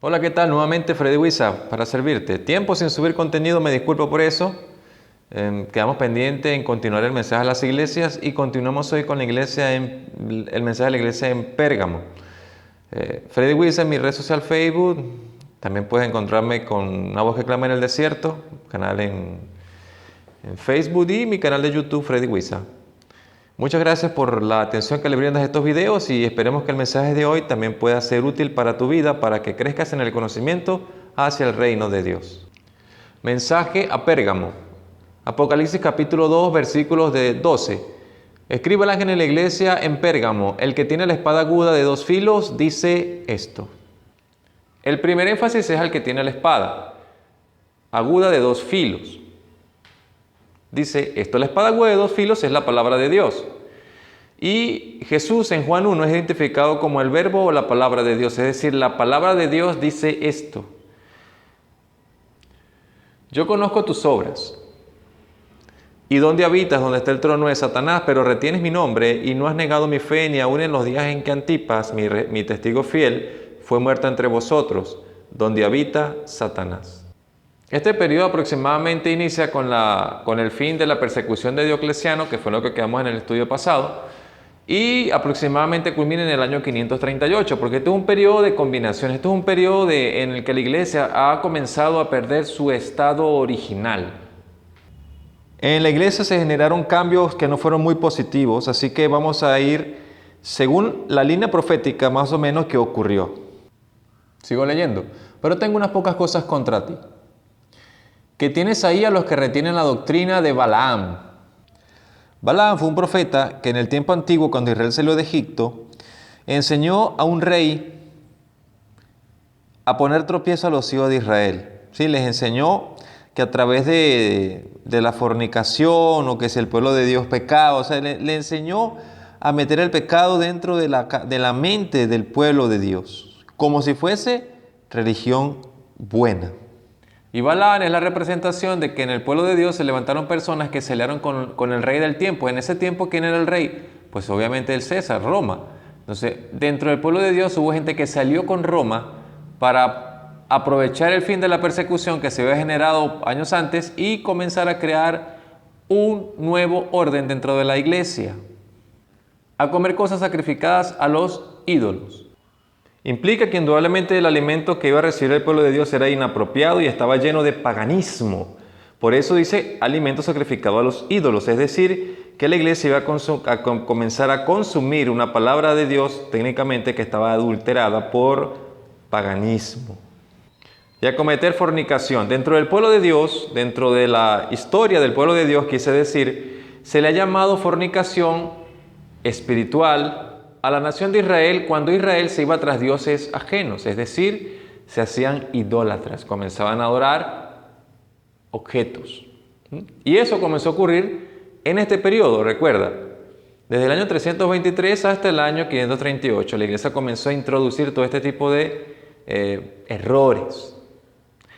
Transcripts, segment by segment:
Hola, ¿qué tal? Nuevamente Freddy Huiza para servirte. Tiempo sin subir contenido, me disculpo por eso. Quedamos pendientes en continuar el mensaje a las iglesias y continuamos hoy con el mensaje de la iglesia en Pérgamo. Freddy Huiza en mi red social Facebook. También puedes encontrarme con Una Voz que Clama en el Desierto, canal en Facebook, y mi canal de YouTube Freddy Huiza. Muchas gracias por la atención que le brindas a estos videos y esperemos que el mensaje de hoy también pueda ser útil para tu vida, para que crezcas en el conocimiento hacia el reino de Dios. Mensaje a Pérgamo. Apocalipsis capítulo 2, versículos de 12. Escribe el ángel en la iglesia en Pérgamo: el que tiene la espada aguda de dos filos dice esto. El primer énfasis es al que tiene la espada aguda de dos filos. Dice esto: la espada aguda de dos filos es la palabra de Dios. Y Jesús en Juan 1 es identificado como el verbo o la palabra de Dios. Es decir, la palabra de Dios dice esto: yo conozco tus obras y dónde habitas, donde está el trono de Satanás, pero retienes mi nombre y no has negado mi fe, ni aun en los días en que Antipas, mi testigo fiel, fue muerto entre vosotros, donde habita Satanás. Este periodo aproximadamente inicia con el fin de la persecución de Diocleciano, que fue lo que quedamos en el estudio pasado, y aproximadamente culmina en el año 538, porque este es un periodo de combinación, este es un periodo en el que la iglesia ha comenzado a perder su estado original. En la iglesia se generaron cambios que no fueron muy positivos, así que vamos a ir según la línea profética más o menos que ocurrió. Sigo leyendo, pero tengo unas pocas cosas contra ti. Que tienes ahí a los que retienen la doctrina de Balaam. Balaam fue un profeta que en el tiempo antiguo, cuando Israel salió de Egipto, enseñó a un rey a poner tropiezo a los hijos de Israel. Sí, les enseñó que a través de la fornicación, o que si el pueblo de Dios pecaba, o sea, le enseñó a meter el pecado dentro de la mente del pueblo de Dios, como si fuese religión buena. Y Balaam es la representación de que en el pueblo de Dios se levantaron personas que se aliaron con el rey del tiempo. En ese tiempo, ¿quién era el rey? Pues obviamente el César, Roma. Entonces, dentro del pueblo de Dios hubo gente que se alió con Roma para aprovechar el fin de la persecución que se había generado años antes y comenzar a crear un nuevo orden dentro de la iglesia. A comer cosas sacrificadas a los ídolos. Implica que indudablemente el alimento que iba a recibir el pueblo de Dios era inapropiado y estaba lleno de paganismo. Por eso dice alimento sacrificado a los ídolos, es decir, que la iglesia iba a comenzar a consumir una palabra de Dios técnicamente que estaba adulterada por paganismo. Y a cometer fornicación. Dentro del pueblo de Dios, dentro de la historia del pueblo de Dios, quise decir, se le ha llamado fornicación espiritual a la nación de Israel cuando Israel se iba tras dioses ajenos, es decir, se hacían idólatras, comenzaban a adorar objetos. Y eso comenzó a ocurrir en este periodo, recuerda, desde el año 323 hasta el año 538, la iglesia comenzó a introducir todo este tipo de errores.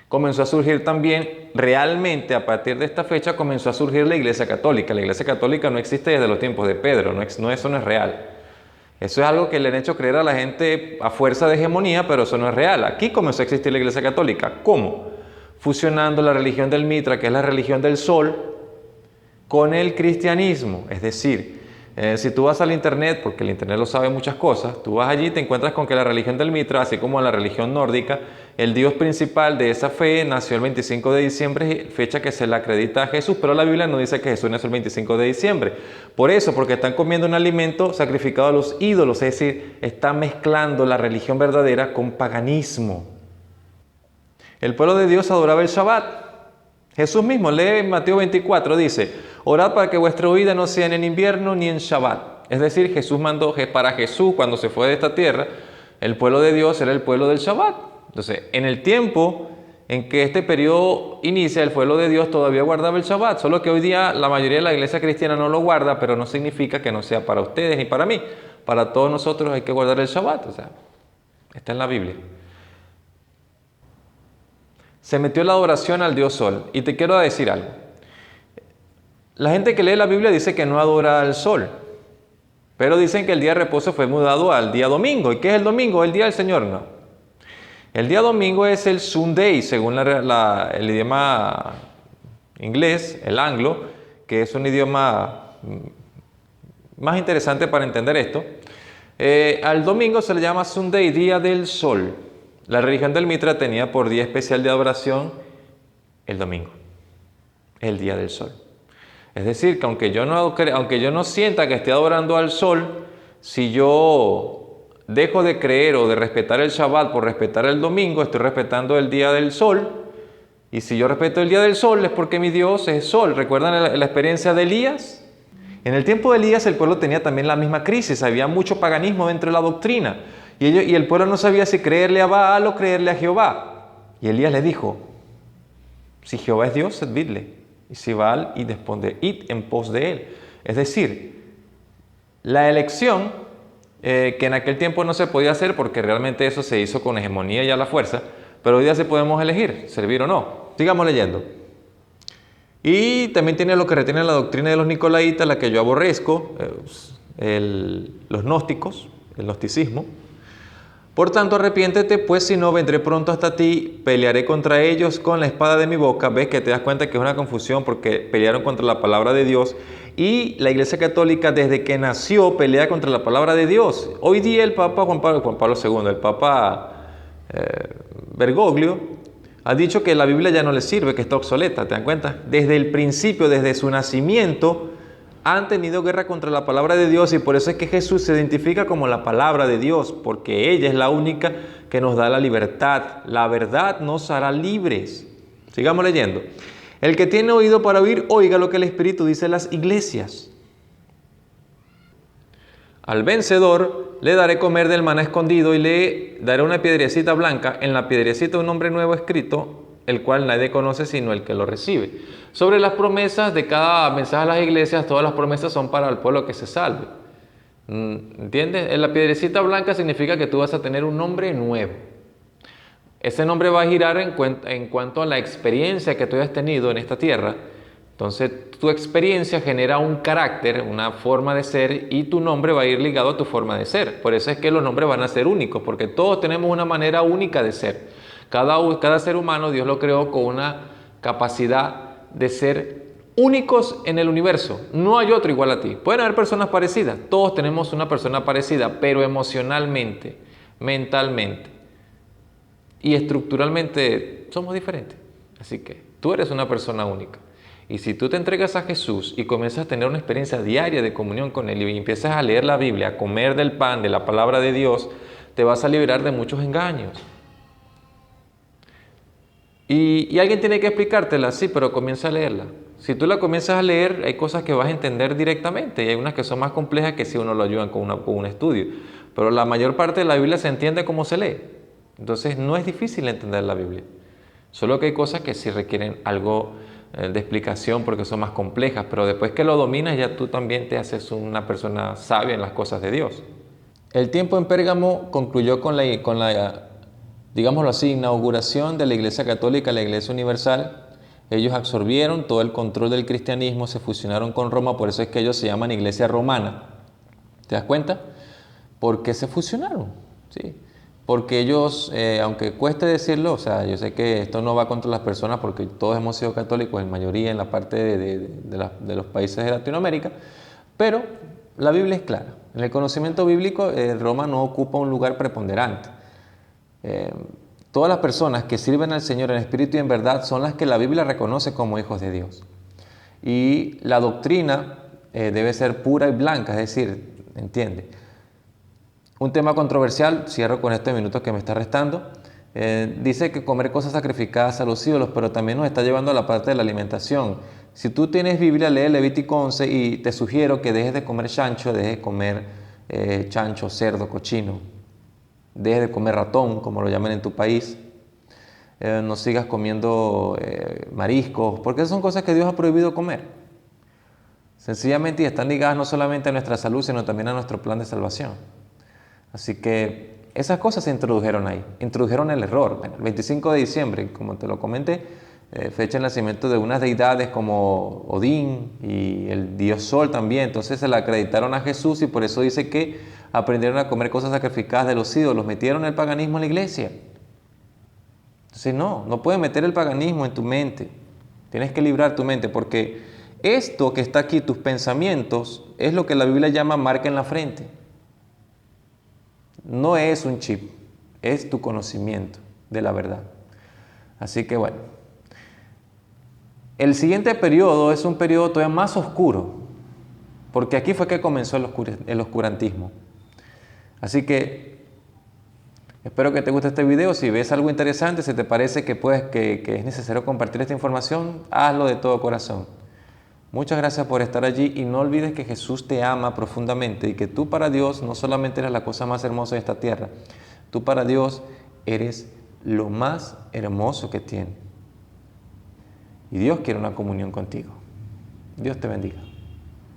Comenzó a surgir también, realmente a partir de esta fecha, comenzó a surgir la iglesia católica. La iglesia católica no existe desde los tiempos de Pedro, eso no es real. Eso es algo que le han hecho creer a la gente a fuerza de hegemonía, pero eso no es real. Aquí comenzó a existir la iglesia católica. ¿Cómo? Fusionando la religión del Mitra, que es la religión del sol, con el cristianismo. Es decir, si tú vas al internet, porque el internet lo sabe muchas cosas, tú vas allí y te encuentras con que la religión del Mitra, así como la religión nórdica, el dios principal de esa fe nació el 25 de diciembre, fecha que se le acredita a Jesús, pero la Biblia no dice que Jesús nació el 25 de diciembre. Por eso, porque están comiendo un alimento sacrificado a los ídolos, es decir, están mezclando la religión verdadera con paganismo. El pueblo de Dios adoraba el Shabbat. Jesús mismo lee en Mateo 24, dice: orad para que vuestra huida no sea ni en invierno ni en Shabbat. Es decir, Jesús mandó, para Jesús cuando se fue de esta tierra, el pueblo de Dios era el pueblo del Shabbat. Entonces, en el tiempo en que este periodo inicia, el pueblo de Dios todavía guardaba el Shabbat, solo que hoy día la mayoría de la iglesia cristiana no lo guarda, pero no significa que no sea para ustedes ni para mí. Para todos nosotros hay que guardar el Shabbat, o sea, está en la Biblia. Se metió la adoración al dios sol. Y te quiero decir algo. La gente que lee la Biblia dice que no adora al sol, pero dicen que el día de reposo fue mudado al día domingo. ¿Y qué es el domingo? El día del Señor, no. El día domingo es el Sunday, según el idioma inglés, el anglo, que es un idioma más interesante para entender esto. Al domingo se le llama Sunday, día del sol. La religión del Mitra tenía por día especial de adoración el domingo, el día del sol. Es decir, que aunque yo no sienta que esté adorando al sol, si yo dejo de creer o de respetar el Shabbat por respetar el domingo, estoy respetando el día del sol. Y si yo respeto el día del sol es porque mi Dios es sol. ¿Recuerdan la experiencia de Elías? En el tiempo de Elías el pueblo tenía también la misma crisis. Había mucho paganismo dentro de la doctrina. Y el pueblo no sabía si creerle a Baal o creerle a Jehová. Y Elías le dijo, si Jehová es Dios, servidle. Y si Baal, id en pos de él. Es decir, la elección, que en aquel tiempo no se podía hacer porque realmente eso se hizo con hegemonía y a la fuerza, pero hoy día sí podemos elegir, servir o no. Sigamos leyendo. Y también tiene lo que retiene la doctrina de los nicolaitas, la que yo aborrezco, los gnósticos, el gnosticismo. Por tanto, arrepiéntete, pues si no, vendré pronto hasta ti, pelearé contra ellos con la espada de mi boca. Ves que te das cuenta que es una confusión porque pelearon contra la palabra de Dios. Y la Iglesia Católica, desde que nació, pelea contra la palabra de Dios. Hoy día el Papa Juan Pablo II, el Papa Bergoglio, ha dicho que la Biblia ya no le sirve, que está obsoleta. ¿Te dan cuenta? Desde el principio, desde su nacimiento, han tenido guerra contra la palabra de Dios y por eso es que Jesús se identifica como la palabra de Dios, porque ella es la única que nos da la libertad. La verdad nos hará libres. Sigamos leyendo. El que tiene oído para oír, oiga lo que el Espíritu dice a las iglesias. Al vencedor le daré comer del maná escondido y le daré una piedrecita blanca, en la piedrecita un nombre nuevo escrito, el cual nadie conoce sino el que lo recibe. Sobre las promesas de cada mensaje a las iglesias, todas las promesas son para el pueblo que se salve. ¿Entiendes? En la piedrecita blanca significa que tú vas a tener un nombre nuevo. Ese nombre va a girar en cuanto a la experiencia que tú hayas tenido en esta tierra. Entonces, tu experiencia genera un carácter, una forma de ser, y tu nombre va a ir ligado a tu forma de ser. Por eso es que los nombres van a ser únicos, porque todos tenemos una manera única de ser. Cada ser humano, Dios lo creó con una capacidad de ser únicos en el universo. No hay otro igual a ti. Pueden haber personas parecidas. Todos tenemos una persona parecida, pero emocionalmente, mentalmente y estructuralmente somos diferentes. Así que tú eres una persona única. Y si tú te entregas a Jesús y comienzas a tener una experiencia diaria de comunión con Él y empiezas a leer la Biblia, a comer del pan, de la palabra de Dios, te vas a liberar de muchos engaños. Y alguien tiene que explicártela, sí, pero comienza a leerla. Si tú la comienzas a leer, hay cosas que vas a entender directamente y hay unas que son más complejas que si uno lo ayuda con un estudio. Pero la mayor parte de la Biblia se entiende como se lee. Entonces no es difícil entender la Biblia. Solo que hay cosas que sí requieren algo de explicación porque son más complejas, pero después que lo dominas ya tú también te haces una persona sabia en las cosas de Dios. El tiempo en Pérgamo concluyó con la digámoslo así, inauguración de la Iglesia Católica, la Iglesia Universal. Ellos absorbieron todo el control del cristianismo, se fusionaron con Roma, por eso es que ellos se llaman Iglesia Romana. ¿Te das cuenta? ¿Por qué se fusionaron? ¿Sí? Porque ellos, aunque cueste decirlo, o sea, yo sé que esto no va contra las personas porque todos hemos sido católicos, en mayoría en la parte de los países de Latinoamérica, pero la Biblia es clara. En el conocimiento bíblico, Roma no ocupa un lugar preponderante. Todas las personas que sirven al Señor en espíritu y en verdad son las que la Biblia reconoce como hijos de Dios. Y la doctrina debe ser pura y blanca, es decir, ¿entiende? Un tema controversial, cierro con estos minutos que me está restando, dice que comer cosas sacrificadas a los ídolos, pero también nos está llevando a la parte de la alimentación. Si tú tienes Biblia, lee Levítico 11 y te sugiero que dejes de comer chancho, dejes de comer chancho, cerdo, cochino. Dejes de comer ratón, como lo llaman en tu país. No sigas comiendo mariscos, porque esas son cosas que Dios ha prohibido comer. Sencillamente y están ligadas no solamente a nuestra salud, sino también a nuestro plan de salvación. Así que esas cosas se introdujeron ahí, introdujeron el error. Bueno, el 25 de diciembre, como te lo comenté, fecha de nacimiento de unas deidades como Odín y el dios Sol también. Entonces se le acreditaron a Jesús y por eso dice que aprendieron a comer cosas sacrificadas de los ídolos, metieron el paganismo en la iglesia. Entonces no puedes meter el paganismo en tu mente. Tienes que librar tu mente porque esto que está aquí, tus pensamientos, es lo que la Biblia llama marca en la frente. No es un chip, es tu conocimiento de la verdad. Así que bueno, el siguiente periodo es un periodo todavía más oscuro, porque aquí fue que comenzó el oscurantismo. Así que espero que te guste este video. Si ves algo interesante, si te parece que es necesario compartir esta información, hazlo de todo corazón. Muchas gracias por estar allí y no olvides que Jesús te ama profundamente y que tú para Dios no solamente eres la cosa más hermosa de esta tierra, tú para Dios eres lo más hermoso que tiene. Y Dios quiere una comunión contigo. Dios te bendiga.